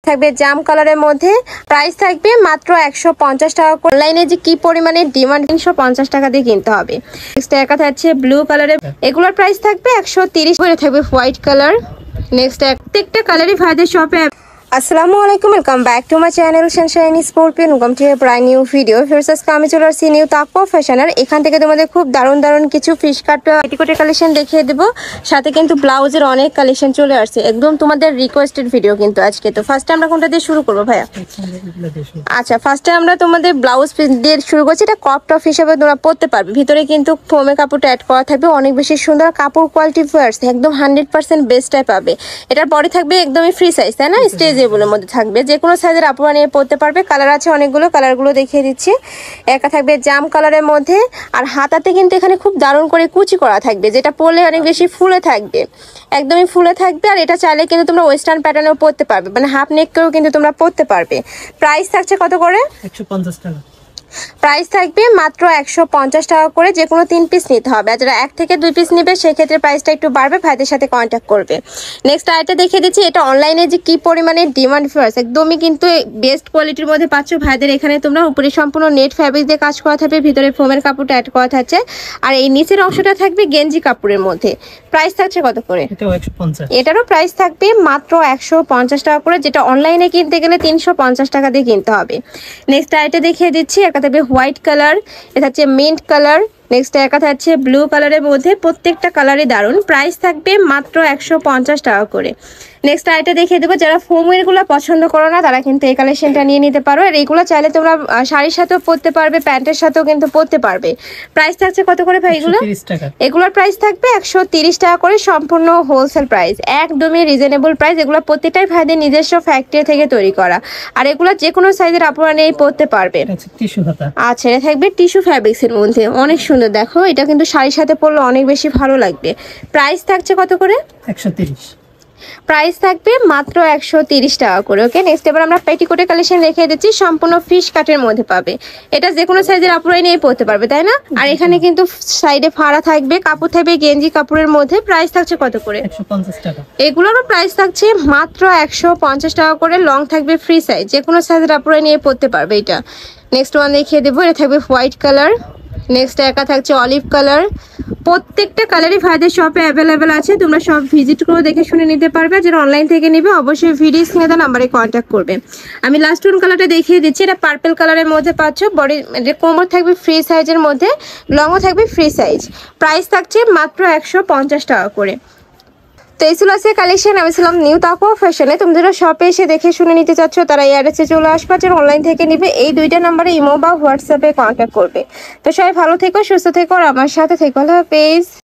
থাকবে জাম কালারের মধ্যে, প্রাইস থাকবে মাত্র 150 টাকা। অনলাইনে যে কি পরিমাণে ডিমান্ড, 350 টাকা দিয়ে কিনতে হবে। নেক্সট একা থাকছে ব্লু কালারের, এগুলোর প্রাইস থাকবে 130 করে থাকবে হোয়াইট কালার। নেক্সট প্রত্যেকটা কালারই ভাইদের শপে। আসসালামু আলাইকুম, welcome back to my channel Sunshine scorpion. Welcome to A brand new video. First আজকে আমি চলে আসছি নিউ তাকওয়া ফ্যাশনের। এখান থেকে তোমাদের খুব দারুণ কিছু ফিশ কাট পেটিকোটের কালেকশন দেখিয়ে দেবো, সাথে কিন্তু ব্লাউজের অনেক কালেকশন চলে আসছে, একদম তোমাদের রিকোয়েস্টেড ভিডিও কিন্তু আজকে। তো ফার্স্টে আমরা কোনটা দিয়ে শুরু করবো ভাইয়া? আচ্ছা, ফার্স্টে আমরা তোমাদের ব্লাউজ পিস দিয়ে শুরু করছি। এটা ক্রপ টপ হিসেবে তোমরা পরতে পারবে, ভিতরে কিন্তু ফোমের কাপড়টা অ্যাড করা থাকবে, অনেক বেশি সুন্দর কাপড় কোয়ালিটি ফার্স্ট, একদম 100% বেস্টটাই পাবে। এটার পরে থাকবে একদমই ফ্রি সাইজ, তাই না? স্ট্রেচেবলের মধ্যে থাকবে, যে কোনো সাইজের আপুরা নিয়ে পরতে পারবে। কালার আছে অনেকগুলো, কালারগুলো দেখিয়ে দিচ্ছি। একা থাকবে জাম কালারের মধ্যে, আর হাতাতে কিন্তু এখানে খুব দারুণ করে কুচি করা থাকবে, যেটা পরলে অনেক বেশি ফুলে থাকবে, একদমই ফুলে থাকবে। আর এটা চাইলে কিন্তু তোমরা ওয়েস্টার্ন প্যাটার্নেও পরতে পারবে, মানে হাফ নেক করেও কিন্তু তোমরা পরতে পারবে। প্রাইস থাকছে কত করে? 150 টাকা। প্রাইস থাকবে মাত্র 150 টাকা করে, যে কোনো 3 পিস নিতে হবে। আর যারা 1 থেকে 2 পিস নেবে সেক্ষেত্রে প্রাইসটা একটু বাড়বে, ভাইদের সাথে কন্ট্যাক্ট করবে। নেক্সট আইটা দেখিয়ে দিচ্ছি, এটা অনলাইনে যে কি পরিমাণে ডিমান্ড ফার্স্ট, একদমই কিন্তু বেস্ট কোয়ালিটির মধ্যে পাচ্ছ ভাইদের এখানে। তোমরা উপরে সম্পূর্ণ নেট ফ্যাব্রিক দিয়ে কাজ করা থাকবে, ভিতরে ফোমের কাপড়টা অ্যাড করা থাকছে, আর এই নিচের অংশটা থাকবে গেঞ্জি কাপড়ের মধ্যে। প্রাইস থাকছে কত করে? এটারও প্রাইস থাকবে মাত্র 150 টাকা করে, যেটা অনলাইনে কিনতে গেলে 350 টাকা দিয়ে কিনতে হবে। নেক্সট আইটা দেখিয়ে দিচ্ছি, একটা থাকবে হোয়াইট কালার, এটা হচ্ছে মিন্ট কালার। নেক্সট একা থাকছে ব্লু কালারের মধ্যে, প্রত্যেকটা কালারই দারুণ। প্রাইস থাকবে মাত্র 150 টাকা করে। নেক্সট আইটা দেখিয়ে দেবো, যারা ফোমের গুলো পছন্দ করো না তারা কিন্তু এই কালেকশনটা নিয়ে নিতে পারো। আর এইগুলো চাইলে তোমরা শাড়ির সাথেও পরতে পারবে, প্যান্টের সাথেও কিন্তু পরতে পারবে। প্রাইস থাকছে কত করে ভাই এগুলো? এগুলোর প্রাইস থাকবে 130 টাকা করে, সম্পূর্ণ হোলসেল প্রাইস, একদমই রিজনেবল প্রাইস। এগুলো প্রত্যেকটাই ভাইদের নিজস্ব ফ্যাক্টরি থেকে তৈরি করা, আর এগুলো যে কোনো সাইজের আপনারা নিয়ে পরতে পারবে। আচ্ছা, এটা থাকবে টিস্যু ফ্যাব্রিক্স এর মধ্যে, অনেক সুন্দর। দেখো, এটা কিন্তু শাড়ির সাথে পরলে অনেক বেশি ভালো লাগবে। প্রাইস থাকছে কত করে? 130। প্রাইস থাকবে মাত্র 130 টাকা করে। ওকে, নেক্সট এবার আমরা পেটিকোটের কালেকশন রেখে দিচ্ছি, সম্পূর্ণ ফিশ কাটের মধ্যে পাবে। এটা যে কোনো সাইজের আপুরাই নিয়ে পরতে পারবে, তাই না? আর এখানে কিন্তু সাইডে ফাড়া থাকবে, কাপড় থাকবে গেঞ্জি কাপড়ের মধ্যে। প্রাইস থাকছে কত করে? 150 টাকা। এগুলোরও প্রাইস থাকছে মাত্র 150 টাকা করে, লং থাকবে ফ্রি সাইজ, যে কোনো সাইজের আপুরাই নিয়ে পরতে পারবে এটা। নেক্সট ওয়ান দেখিয়ে দেবো, এটা থাকবে হোয়াইট কালার। নেক্সট একা থাকছে অলিভ কালার। প্রত্যেকটা কালারই ভাইদের শপে অ্যাভেলেবেল আছে, তোমরা সব ভিজিট করে দেখে শুনে নিতে পারবে। যারা অনলাইন থেকে নিবে অবশ্যই ভিডিও স্ক্রিনে দেওয়া নাম্বারে কন্ট্যাক্ট করবে। আমি লাস্ট ওয়ান কালারটা দেখিয়ে দিচ্ছি, এটা পার্পল কালারের মধ্যে পাচ্ছ। বডি কোমর থাকবে ফ্রি সাইজের মধ্যে, লংও থাকবে ফ্রি সাইজ। প্রাইস থাকছে মাত্র 150 টাকা করে। তো এই ছিল আছে কালেকশন। আমি ছিলাম নিউ তাকওয়া ফ্যাশনে। তোমরা শপে এসে দেখে শুনে নিতে চাচ্ছ তারা এই অ্যাড্রেসে চলে আসবে, যারা অনলাইন থেকে নিবে এই দুইটা নাম্বারে ইমো বা হোয়াটসঅ্যাপে কন্ট্যাক্ট করবে। তো সবাই ভালো থেকো, সুস্থ থেকো, আর আমার সাথে থেকো। আল্লাহ হাফেজ।